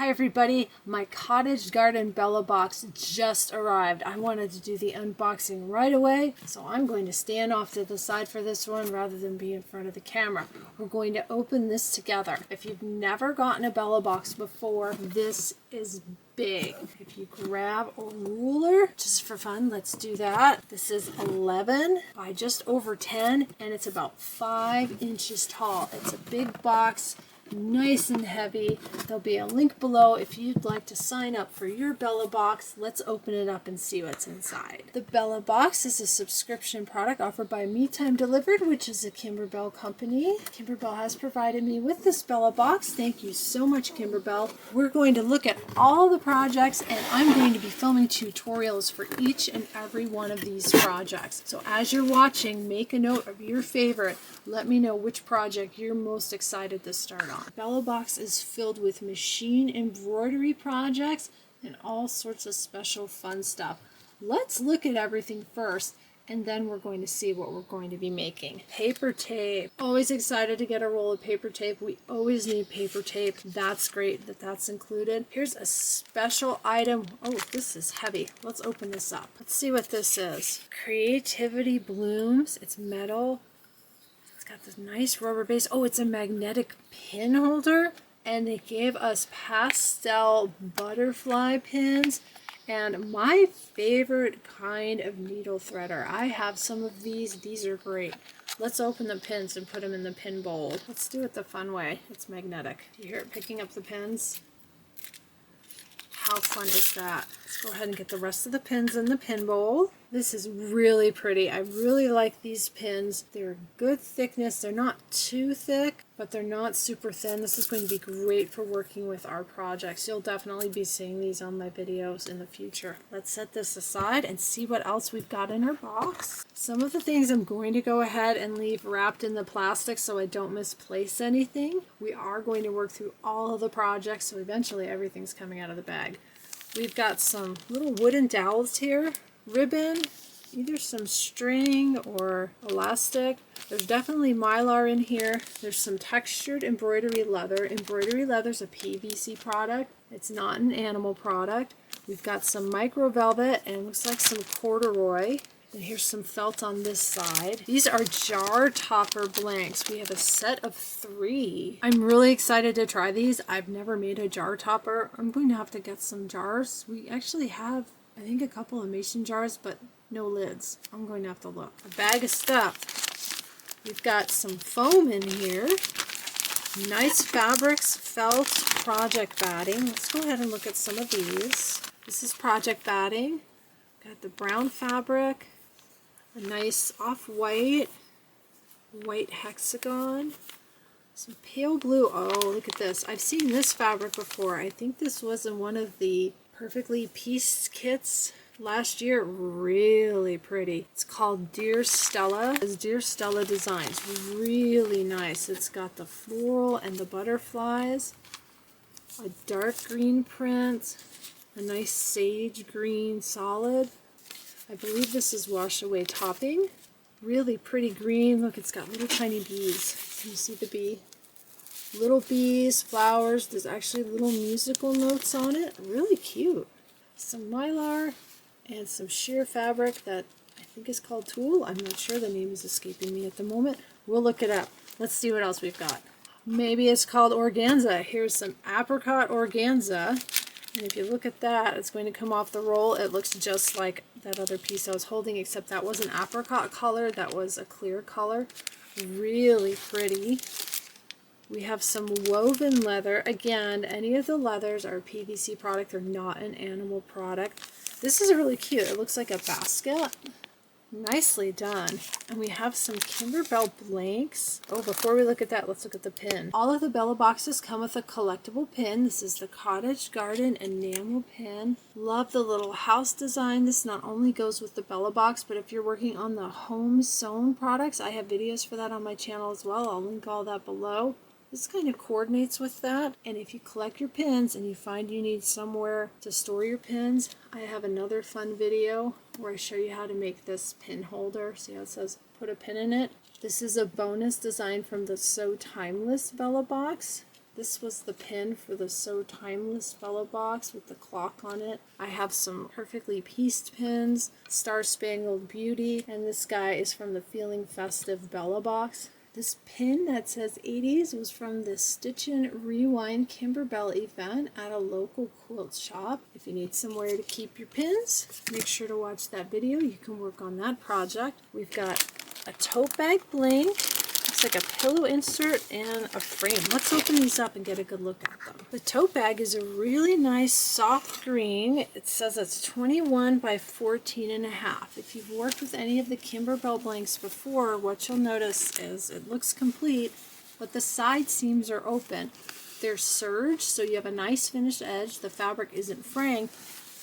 Hi everybody, my cottage garden Bella box just arrived. I wanted to do the unboxing right away, so I'm going to stand off to the side for this one rather than be in front of the camera. We're going to open this together. If you've never gotten a Bella box before, this is big. If you grab a ruler, just for fun, let's do that. This is 11 by just over 10, and it's about 5 inches tall. It's a big box. Nice and heavy. There'll be a link below if you'd like to sign up for your Bella box. Let's open it up and see what's inside. The Bella box is a subscription product offered by Me Time Delivered, which is a Kimberbell company. Kimberbell has provided me with this Bella box. Thank you so much, Kimberbell. We're going to look at all the projects, and I'm going to be filming tutorials for each and every one of these projects. So as you're watching, make a note of your favorite. Let me know which project you're most excited to start on. Bella box is filled with machine embroidery projects and all sorts of special fun stuff. Let's look at everything first, and then we're going to see what we're going to be making. Paper tape. Always excited to get a roll of paper tape. We always need paper tape. That's great that that's included. Here's a special item. Oh, this is heavy. Let's open this up. Let's see what this is. Creativity Blooms. It's metal. Got this nice rubber base. Oh, it's a magnetic pin holder, and they gave us pastel butterfly pins and my favorite kind of needle threader. I have some of these. These are great. Let's open the pins and put them in the pin bowl. Let's do it the fun way. It's magnetic. Do you hear it picking up the pins? How fun is that? Let's go ahead and get the rest of the pins in the pin bowl. This is really pretty. I really like these pins. They're good thickness. They're not too thick, but they're not super thin. This is going to be great for working with our projects. You'll definitely be seeing these on my videos in the future. Let's set this aside and see what else we've got in our box. Some of the things I'm going to go ahead and leave wrapped in the plastic so I don't misplace anything. We are going to work through all of the projects, so eventually everything's coming out of the bag. We've got some little wooden dowels here. Ribbon, either some string or elastic. There's definitely mylar in here. There's some textured embroidery leather. Embroidery leather is a PVC product. It's not an animal product. We've got some micro velvet and looks like some corduroy. And here's some felt on this side. These are jar topper blanks. We have a set of 3. I'm really excited to try these. I've never made a jar topper. I'm going to have to get some jars. We actually have, I think, a couple of mason jars, but no lids. I'm going to have to look. A bag of stuff. We've got some foam in here. Nice fabrics, felt, project batting. Let's go ahead and look at some of these. This is project batting. Got the brown fabric, a nice off-white, white hexagon, some pale blue. Oh, look at this. I've seen this fabric before. I think this was in one of the perfectly pieced kits last year. Really pretty. It's called Dear Stella. It's Dear Stella Designs. Really nice. It's got the floral and the butterflies, a dark green print, a nice sage green solid. I believe this is wash away topping. Really pretty green. Look, it's got little tiny bees. Can you see the bee? Little bees, flowers. There's actually little musical notes on it. Really cute. Some mylar and some sheer fabric that I think is called tulle. I'm not sure. The name is escaping me at the moment. We'll look it up. Let's see what else we've got. Maybe it's called organza. Here's some apricot organza. And if you look at that, it's going to come off the roll. It looks just like that other piece I was holding, except that was an apricot color. That was a clear color. Really pretty. We have some woven leather. Again, any of the leathers are a PVC product. They're not an animal product. This is really cute. It looks like a basket. Nicely done. And we have some Kimberbell blanks. Oh, before we look at that, let's look at the pin. All of the Bella boxes come with a collectible pin. This is the Cottage Garden enamel pin. Love the little house design. This not only goes with the Bella box, but if you're working on the home sewn products, I have videos for that on my channel as well. I'll link all that below. This kind of coordinates with that. And if you collect your pins and you find you need somewhere to store your pins, I have another fun video where I show you how to make this pin holder. See how it says put a pin in it? This is a bonus design from the So Timeless Bella box. This was the pin for the So Timeless Bella Box with the clock on it. I have some perfectly pieced pins, Star Spangled Beauty, and this guy is from the Feeling Festive Bella Box. This pin that says 80s was from the Stitchin' Rewind Kimberbell event at a local quilt shop. If you need somewhere to keep your pins, make sure to watch that video. You can work on that project. We've got a tote bag blank. Looks like a pillow insert and a frame. Let's open these up and get a good look at them. The tote bag is a really nice soft green. It says it's 21 by 14.5. If you've worked with any of the Kimberbell blanks before, what you'll notice is it looks complete, but the side seams are open. They're serged, so you have a nice finished edge. The fabric isn't fraying,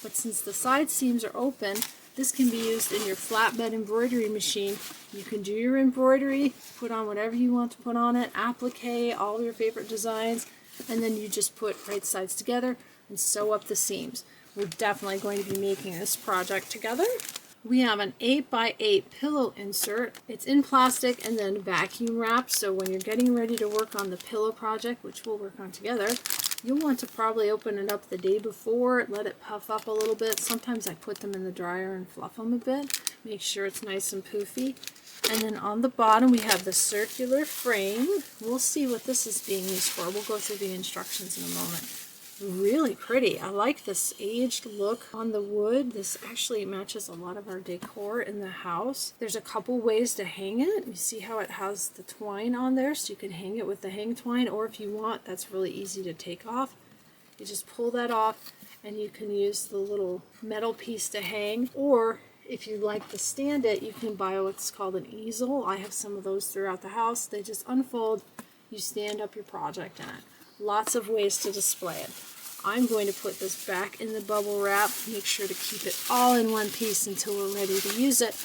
but since the side seams are open, this can be used in your flatbed embroidery machine. You can do your embroidery, put on whatever you want to put on it, applique, all your favorite designs, and then you just put right sides together and sew up the seams. We're definitely going to be making this project together. We have an 8x8 pillow insert. It's in plastic and then vacuum wrapped, so when you're getting ready to work on the pillow project, which we'll work on together, you'll want to probably open it up the day before, let it puff up a little bit. Sometimes I put them in the dryer and fluff them a bit, make sure it's nice and poofy. And then on the bottom we have the circular frame. We'll see what this is being used for. We'll go through the instructions in a moment. Really pretty. I like this aged look on the wood. This actually matches a lot of our decor in the house. There's a couple ways to hang it. You see how it has the twine on there, so you can hang it with the hang twine, or if you want, that's really easy to take off. You just pull that off and you can use the little metal piece to hang, or if you like to stand it, you can buy what's called an easel. I have some of those throughout the house. They just unfold. You stand up your project in it. Lots of ways to display it. I'm going to put this back in the bubble wrap. Make sure to keep it all in one piece until we're ready to use it.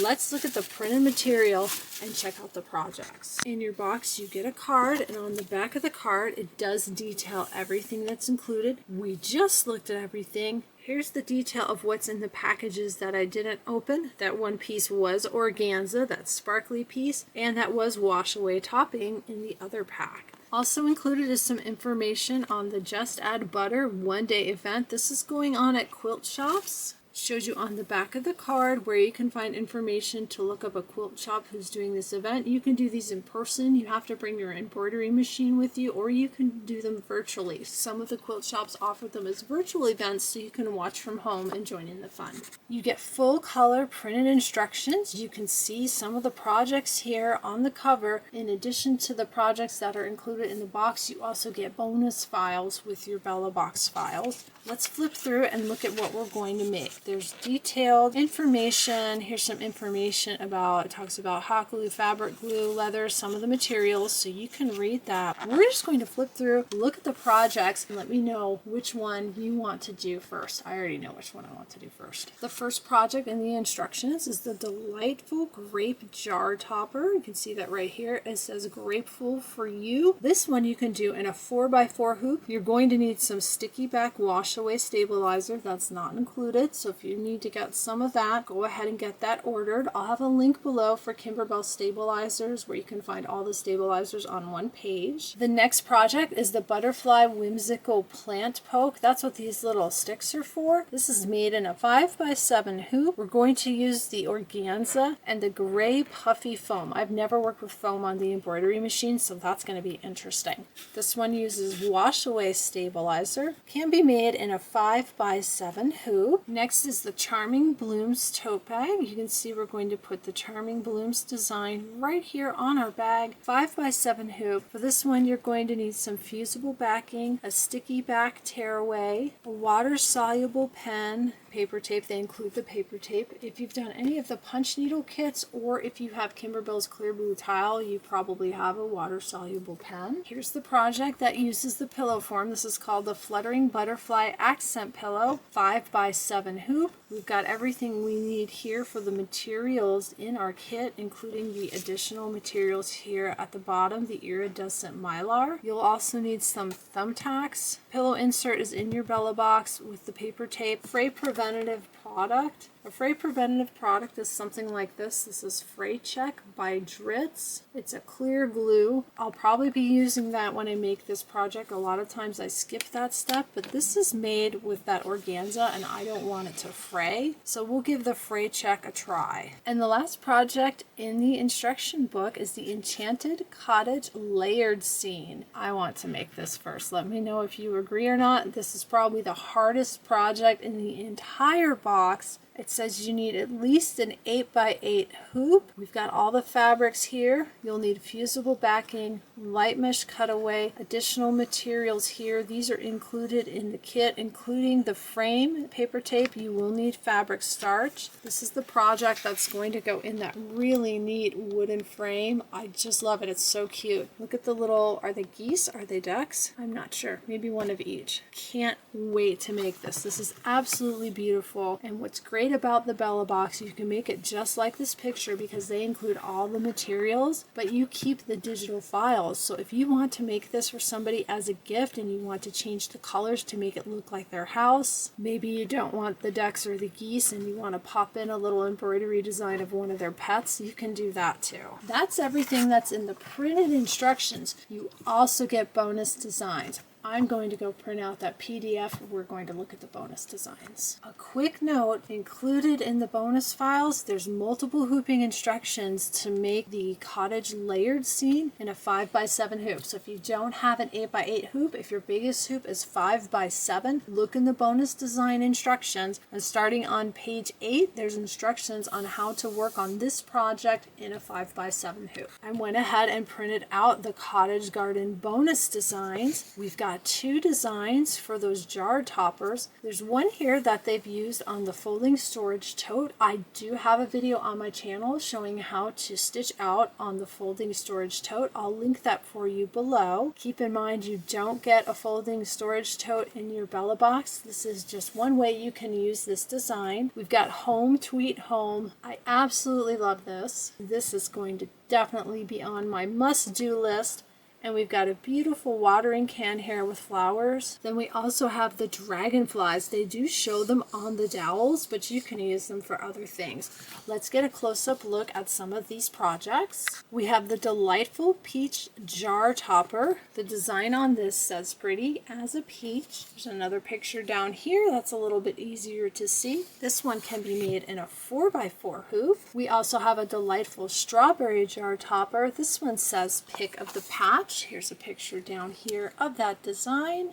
Let's look at the printed material and check out the projects. In your box you get a card, and on the back of the card it does detail everything that's included. We just looked at everything. Here's the detail of what's in the packages that I didn't open. That one piece was organza, that sparkly piece, and that was wash away topping in the other pack. Also included is some information on the Just Add Butter one-day event. This is going on at quilt shops. Shows you on the back of the card where you can find information to look up a quilt shop who's doing this event. You can do these in person. You have to bring your embroidery machine with you, or you can do them virtually. Some of the quilt shops offer them as virtual events, so you can watch from home and join in the fun. You get full color printed instructions. You can see some of the projects here on the cover. In addition to the projects that are included in the box, you also get bonus files with your Bella Box files. Let's flip through and look at what we're going to make. There's detailed information. Here's some information about, it talks about hot glue, fabric glue, leather, some of the materials, so you can read that. We're just going to flip through, look at the projects, and let me know which one you want to do first. I already know which one I want to do first. The first project in the instructions is the delightful grape jar topper. You can see that right here. It says grateful for you. This one you can do in a 4x4 hoop. You're going to need some sticky back wash away stabilizer. That's not included, so if you need to get some of that, go ahead and get that ordered. I'll have a link below for Kimberbell stabilizers where you can find all the stabilizers on one page. The next project is the Butterfly Whimsical Plant Poke. That's what these little sticks are for. This is made in a 5x7 hoop. We're going to use the organza and the gray puffy foam. I've never worked with foam on the embroidery machine, so that's going to be interesting. This one uses wash away stabilizer. Can be made in a 5x7 hoop. Next is the Charming Blooms tote bag. You can see we're going to put the Charming Blooms design right here on our bag. 5x7 hoop. For this one you're going to need some fusible backing, a sticky back tearaway, a water soluble pen, paper tape. They include the paper tape. If you've done any of the punch needle kits, or if you have Kimberbell's clear blue tile, you probably have a water soluble pen. Here's the project that uses the pillow form. This is called the Fluttering Butterfly Accent Pillow, 5x7 hoop. We've got everything we need here for the materials in our kit, including the additional materials here at the bottom, the iridescent mylar. You'll also need some thumbtacks. Pillow insert is in your Bella Box with the paper tape. Fray preventative product. A Fray preventative product is something like this. This is Fray Check by Dritz. It's a clear glue. I'll probably be using that when I make this project. A lot of times I skip that step, but this is made with that organza and I don't want it to fray. So we'll give the Fray Check a try. And the last project in the instruction book is the Enchanted Cottage Layered Scene. I want to make this first. Let me know if you agree or not. This is probably the hardest project in the entire box. It says you need at least an 8x8 hoop. We've got all the fabrics here. You'll need fusible backing, light mesh cutaway, additional materials here. These are included in the kit, including the frame, paper tape. You will need fabric starch. This is the project that's going to go in that really neat wooden frame. I just love it. It's so cute. Look at the little, are they geese? Are they ducks? I'm not sure. Maybe one of each. Can't wait to make this. This is absolutely beautiful. And what's great about the Bella Box, you can make it just like this picture because they include all the materials, but you keep the digital files. So if you want to make this for somebody as a gift and you want to change the colors to make it look like their house, maybe you don't want the ducks or the geese and you want to pop in a little embroidery design of one of their pets, you can do that too. That's everything that's in the printed instructions. You also get bonus designs. I'm going to go print out that PDF. We're going to look at the bonus designs. A quick note, included in the bonus files, there's multiple hooping instructions to make the cottage layered scene in a 5x7 hoop. So if you don't have an 8x8 hoop, if your biggest hoop is 5x7, look in the bonus design instructions. And starting on page 8, there's instructions on how to work on this project in a 5x7 hoop. I went ahead and printed out the cottage garden bonus designs. We've got 2 designs for those jar toppers. There's one here that they've used on the folding storage tote. I do have a video on my channel showing how to stitch out on the folding storage tote. I'll link that for you below. Keep in mind you don't get a folding storage tote in your Bella Box. This is just one way you can use this design. We've got Home Tweet Home. I absolutely love this. This is going to definitely be on my must-do list. And we've got a beautiful watering can here with flowers. Then we also have the dragonflies. They do show them on the dowels, but you can use them for other things. Let's get a close-up look at some of these projects. We have the delightful peach jar topper. The design on this says pretty as a peach. There's another picture down here that's a little bit easier to see. This one can be made in a 4x4 hoop. We also have a delightful strawberry jar topper. This one says pick of the patch. Here's a picture down here of that design.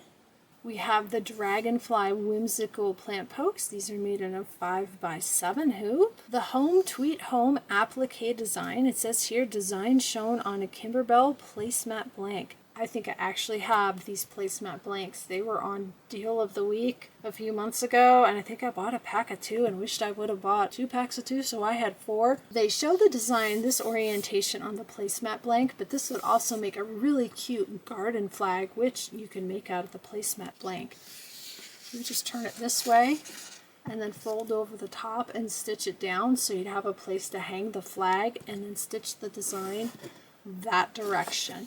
We have the dragonfly whimsical plant pokes. These are made in a 5x7 hoop. The Home Tweet Home applique design. It says here design shown on a Kimberbell placemat blank. I think I actually have these placemat blanks. They were on deal of the week a few months ago, and I think I bought a pack of 2 and wished I would have bought 2 packs of 2, so I had 4. They show the design, this orientation on the placemat blank, but this would also make a really cute garden flag, which you can make out of the placemat blank. You just turn it this way and then fold over the top and stitch it down so you'd have a place to hang the flag, and then stitch the design that direction.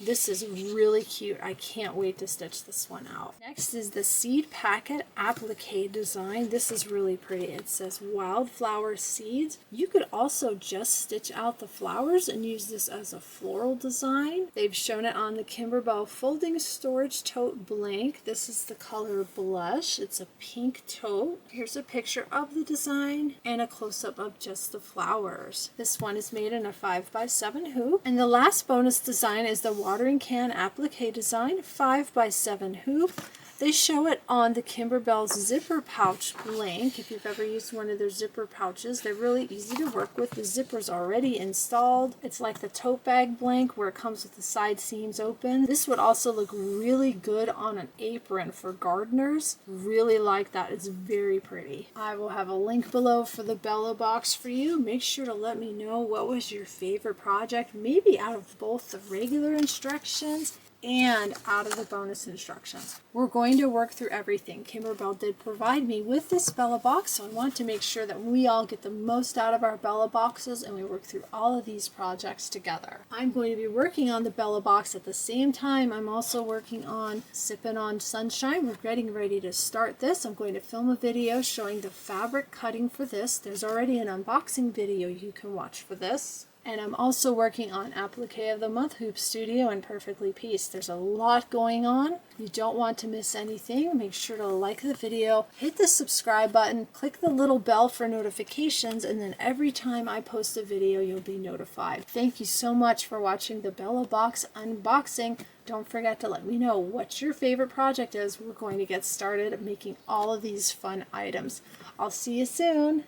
This is really cute. I can't wait to stitch this one out. Next is the seed packet applique design. This is really pretty. It says wildflower seeds. You could also just stitch out the flowers and use this as a floral design. They've shown it on the Kimberbell folding storage tote blank. This is the color blush. It's a pink tote. Here's a picture of the design and a close-up of just the flowers. This one is made in a 5x7 hoop. And the last bonus design is the watering can applique design, 5x7 hoop. They show it on the Kimberbell's zipper pouch blank. If you've ever used one of their zipper pouches, they're really easy to work with. The zipper's already installed. It's like the tote bag blank where it comes with the side seams open. This would also look really good on an apron for gardeners. Really like that. It's very pretty. I will have a link below for the Bella Box for you. Make sure to let me know what was your favorite project, maybe out of both the regular instructions and out of the bonus instructions. We're going to work through everything. Kimberbell did provide me with this Bella box, so I want to make sure that we all get the most out of our Bella boxes and we work through all of these projects together. I'm going to be working on the Bella box at the same time. I'm also working on Sippin' on Sunshine. We're getting ready to start this. I'm going to film a video showing the fabric cutting for this. There's already an unboxing video you can watch for this. And I'm also working on Applique of the Month, Hoop Studio, and Perfectly Pieced. There's a lot going on. You don't want to miss anything. Make sure to like the video, hit the subscribe button, click the little bell for notifications, and then every time I post a video, you'll be notified. Thank you so much for watching the Bella Box unboxing. Don't forget to let me know what your favorite project is. We're going to get started making all of these fun items. I'll see you soon.